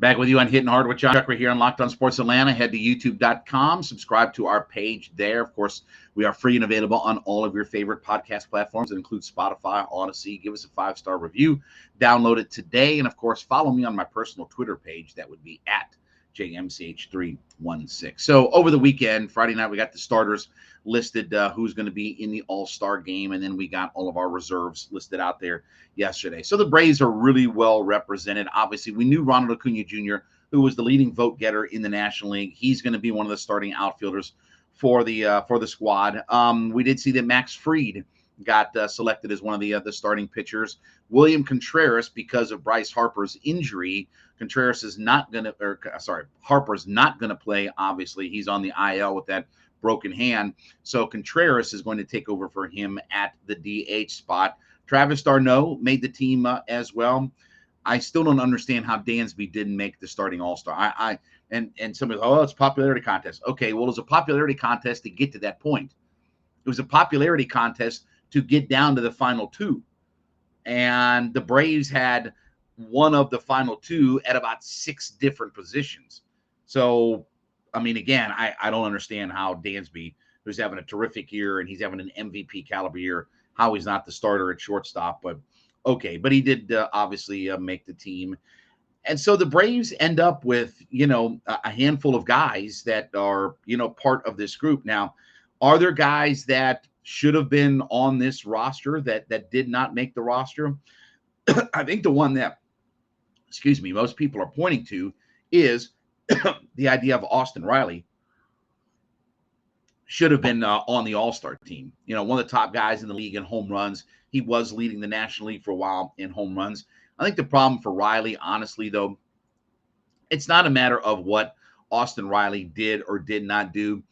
Back with you on Hittin Hard with Jon Chuckery here on Locked On Sports Atlanta. Head to youtube.com. Subscribe to our page there. Of course, we are free and available on all of your favorite podcast platforms. It includes Spotify, Odyssey. Give us a 5-star review. Download it today. And, of course, follow me on my personal Twitter page. That would be at JMCH316. So over the weekend, Friday night, we got the starters listed, who's going to be in the All-Star game, and then we got all of our reserves listed out there yesterday. So the Braves are really well represented. Obviously, we knew Ronald Acuna Jr., who was the leading vote getter in the National League. He's going to be one of the starting outfielders for the squad. We did see that Max Fried got selected as one of the starting pitchers. William Contreras, because of Bryce Harper's injury, Harper's not going to play. Obviously, he's on the IL with that broken hand. So Contreras is going to take over for him at the DH spot. Travis d'Arnaud made the team as well. I still don't understand how Dansby didn't make the starting All-Star. And somebody, it's a popularity contest. Okay, well, it was a popularity contest to get to that point. It was a popularity contest to get down to the final two. And the Braves had one of the final two at about 6 different positions. So, I mean, again, I don't understand how Dansby, who's having a terrific year and he's having an MVP caliber year, how he's not the starter at shortstop. But okay, but he did obviously make the team. And so the Braves end up with, a handful of guys that are, part of this group. Now, are there guys that should have been on this roster that did not make the roster? I think the one that, most people are pointing to is the idea of Austin Riley should have been on the All-Star team. One of the top guys in the league in home runs. He was leading the National League for a while in home runs. I think the problem for Riley, honestly, though, it's not a matter of what Austin Riley did or did not do,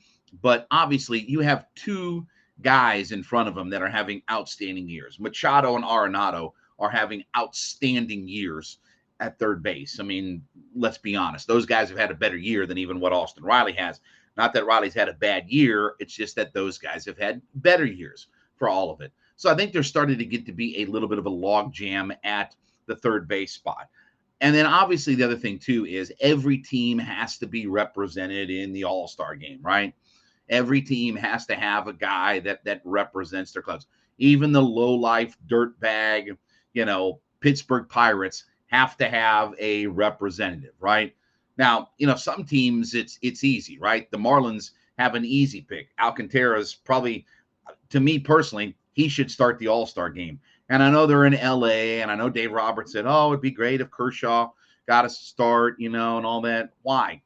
but obviously you have 2 guys in front of him that are having outstanding years. Machado and Arenado are having outstanding years at third base. I mean, let's be honest. Those guys have had a better year than even what Austin Riley has. Not that Riley's had a bad year. It's just that those guys have had better years for all of it. So I think they're starting to get to be a little bit of a log jam at the third base spot. And then obviously the other thing too is every team has to be represented in the All-Star game, right? Every team has to have a guy that represents their clubs. Even the low-life dirtbag, Pittsburgh Pirates have to have a representative, right? Now, some teams it's easy, right? The Marlins have an easy pick. Alcantara's probably, to me personally, he should start the All-Star game. And I know they're in LA, and I know Dave Roberts said, it'd be great if Kershaw got a start, and all that. Why?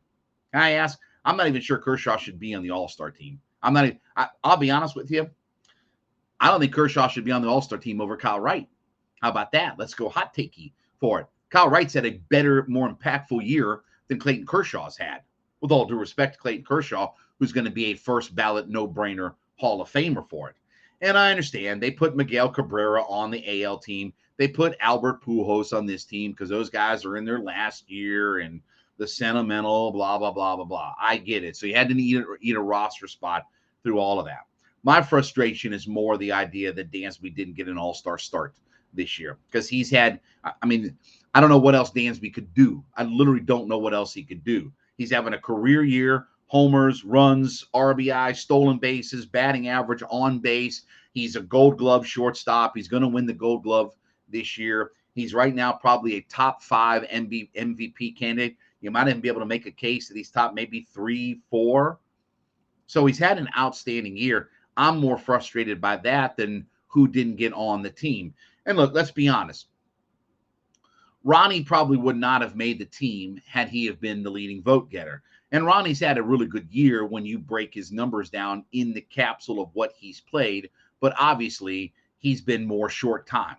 Can I ask? I'm not even sure Kershaw should be on the All-Star team. I'll be honest with you. I don't think Kershaw should be on the All-Star team over Kyle Wright. How about that? Let's go hot takey for it. Kyle Wright's had a better, more impactful year than Clayton Kershaw's had. With all due respect to Clayton Kershaw, who's going to be a first ballot no-brainer Hall of Famer for it. And I understand they put Miguel Cabrera on the AL team. They put Albert Pujols on this team because those guys are in their last year and the sentimental blah, blah, blah, blah, blah. I get it. So you had to eat a roster spot through all of that. My frustration is more the idea that Dansby didn't get an all-star start this year because he's had, I don't know what else Dansby could do. I literally don't know what else he could do. He's having a career year, homers, runs, RBI, stolen bases, batting average, on base. He's a Gold Glove shortstop. He's going to win the Gold Glove this year. He's right now probably a top 5 MVP candidate. You might even be able to make a case that he's top maybe 3, 4. So he's had an outstanding year. I'm more frustrated by that than who didn't get on the team. And look, let's be honest. Ronnie probably would not have made the team had he have been the leading vote getter. And Ronnie's had a really good year when you break his numbers down in the capsule of what he's played. But obviously, he's been more short time.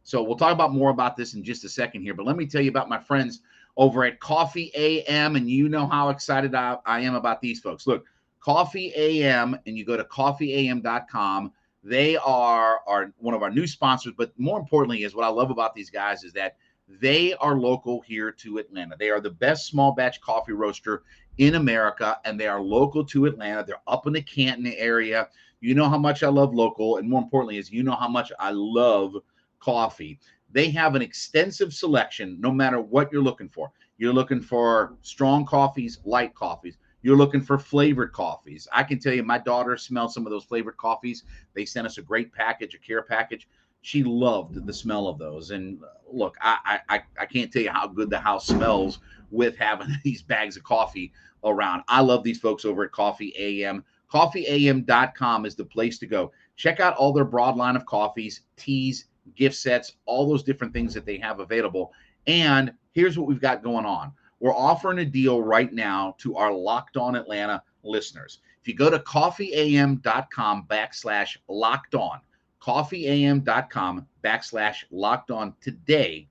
So we'll talk about more about this in just a second here. But let me tell you about my friends over at Coffee AM. And you know how excited I am about these folks. Look, Coffee AM, and you go to coffeeam.com. They are one of our new sponsors. But more importantly is what I love about these guys is that they are local here to Atlanta. They are the best small batch coffee roaster in America, and they are local to Atlanta. They're up in the Canton area. You know how much I love local, and more importantly is you know how much I love coffee. They have an extensive selection no matter what you're looking for. You're looking for strong coffees, light coffees. You're looking for flavored coffees. I can tell you, my daughter smelled some of those flavored coffees. They sent us a great package, a care package. She loved the smell of those. And look, I can't tell you how good the house smells with having these bags of coffee around. I love these folks over at Coffee AM. CoffeeAM.com is the place to go. Check out all their broad line of coffees, teas, gift sets, all those different things that they have available. And here's what we've got going on. We're offering a deal right now to our Locked On Atlanta listeners. If you go to coffeeam.com/locked on, coffeeam.com/locked on today,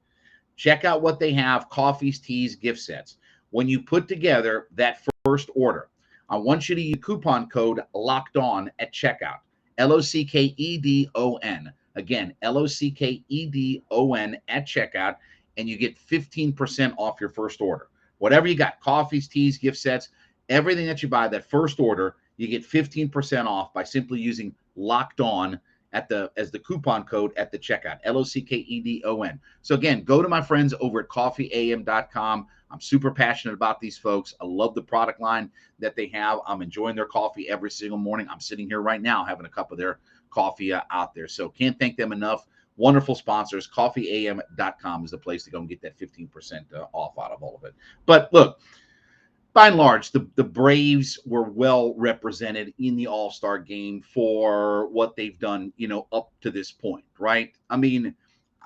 check out what they have, coffees, teas, gift sets. When you put together that first order, I want you to use coupon code Locked On at checkout. LOCKEDON. Again, LOCKEDON at checkout, and you get 15% off your first order. Whatever you got, coffees, teas, gift sets, everything that you buy, that first order, you get 15% off by simply using Locked On as the coupon code at the checkout. LOCKEDON. So again, go to my friends over at coffeeam.com. I'm super passionate about these folks. I love the product line that they have. I'm enjoying their coffee every single morning. I'm sitting here right now having a cup of their coffee out there. So can't thank them enough. Wonderful sponsors. Coffeeam.com is the place to go and get that 15% off out of all of it. But look, by and large, the Braves were well represented in the All-Star game for what they've done, up to this point, right? I mean,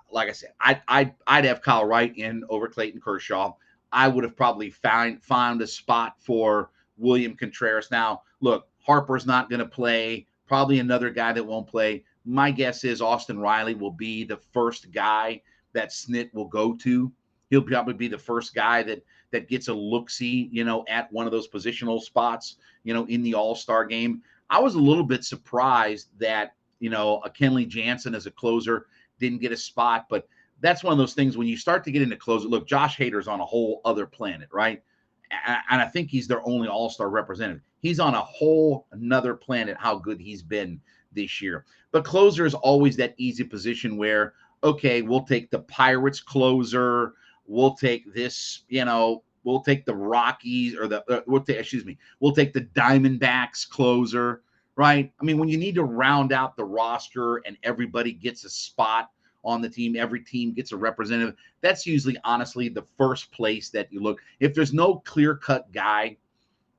like I said, I'd have Kyle Wright in over Clayton Kershaw. I would have probably found a spot for William Contreras. Now, look, Harper's not going to play. Probably another guy that won't play. My guess is Austin Riley will be the first guy that Snit will go to. He'll probably be the first guy that gets a look-see, at one of those positional spots, in the All-Star game. I was a little bit surprised that, a Kenley Jansen as a closer didn't get a spot, but that's one of those things when you start to get into closer. Look, Josh Hader's on a whole other planet, right? And I think he's their only All-Star representative. He's on a whole another planet, how good he's been this year. But closer is always that easy position where, okay, we'll take the Pirates closer. We'll take this, we'll take the Rockies or we'll take the Diamondbacks closer, right? I mean, when you need to round out the roster and everybody gets a spot on the team, every team gets a representative, that's usually, honestly, the first place that you look. If there's no clear-cut guy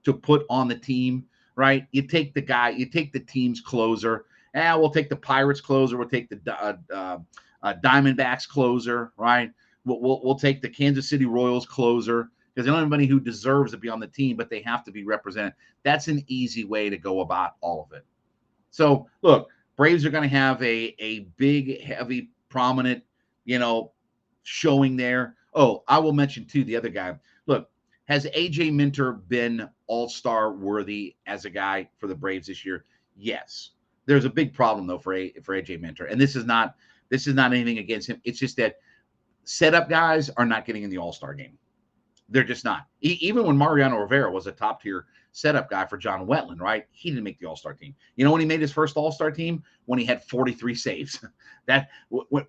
to put on the team, right, you take the team's closer. We'll take the Pirates closer. We'll take the Diamondbacks closer, right? We'll take the Kansas City Royals closer because they don't have anybody who deserves to be on the team, but they have to be represented. That's an easy way to go about all of it. So, look, Braves are going to have a big, heavy, prominent, showing there. Oh, I will mention, too, the other guy. Look, has A.J. Minter been all-star worthy as a guy for the Braves this year? Yes. There's a big problem, though, for A.J. Minter, and this is not anything against him. It's just that setup guys are not getting in the All-Star game. They're just not. Even when Mariano Rivera was a top-tier setup guy for John Wetland, right? He didn't make the All-Star team. You know when he made his first All-Star team? When he had 43 saves.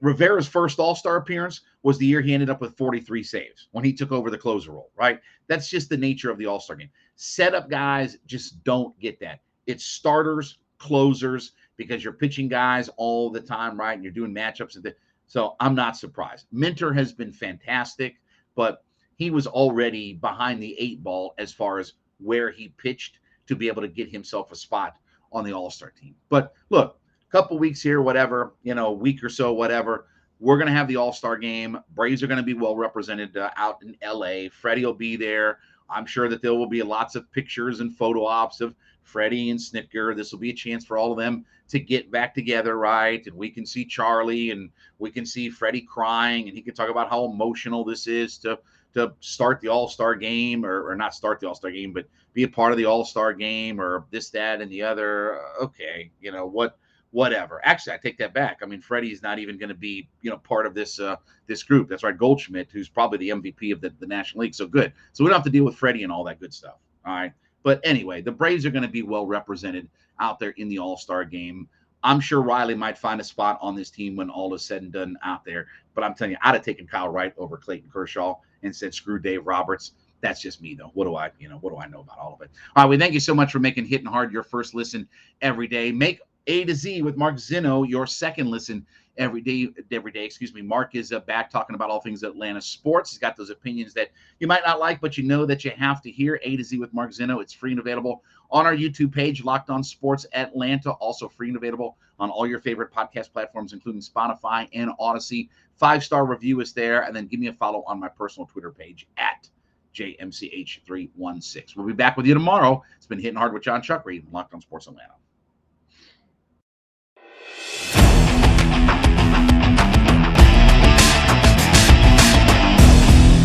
Rivera's first All-Star appearance was the year he ended up with 43 saves when he took over the closer role, right? That's just the nature of the All-Star game. Setup guys just don't get that. It's starters, closers, because you're pitching guys all the time, right? And you're doing matchups. So I'm not surprised. Minter has been fantastic, but he was already behind the 8 ball as far as where he pitched to be able to get himself a spot on the All-Star team. But look, a couple weeks here, whatever, a week or so, whatever, we're going to have the All-Star game. Braves are going to be well represented out in L.A. Freddie will be there. I'm sure that there will be lots of pictures and photo ops of Freddie and Snitker. This will be a chance for all of them to get back together, right? And we can see Charlie and we can see Freddie crying, and he can talk about how emotional this is to start the All-Star game or not start the All-Star game, but be a part of the All-Star game or this, that, and the other. Okay, whatever. Actually, I take that back. I mean, Freddie's not even going to be, part of this group. That's right, Goldschmidt, who's probably the MVP of the National League. So good. So we don't have to deal with Freddie and all that good stuff. All right. But anyway, the Braves are going to be well represented out there in the All-Star game. I'm sure Riley might find a spot on this team when all is said and done out there. But I'm telling you, I'd have taken Kyle Wright over Clayton Kershaw and said, screw Dave Roberts. That's just me, though. What do I know about all of it? All right, we thank you so much for making Hittin' Hard your first listen every day. Make A to Z with Mark Zinno your second listen every day. Mark is back talking about all things Atlanta sports. He's got those opinions that you might not like, but you know that you have to hear. A to Z with Mark Zinno. It's free and available on our YouTube page, Locked On Sports Atlanta. Also free and available on all your favorite podcast platforms, including Spotify and Odyssey. 5-star review is there, and then give me a follow on my personal Twitter page at JMCH316. We'll be back with you tomorrow. It's been Hittin' Hard with Jon Chuckery, Locked On Sports Atlanta.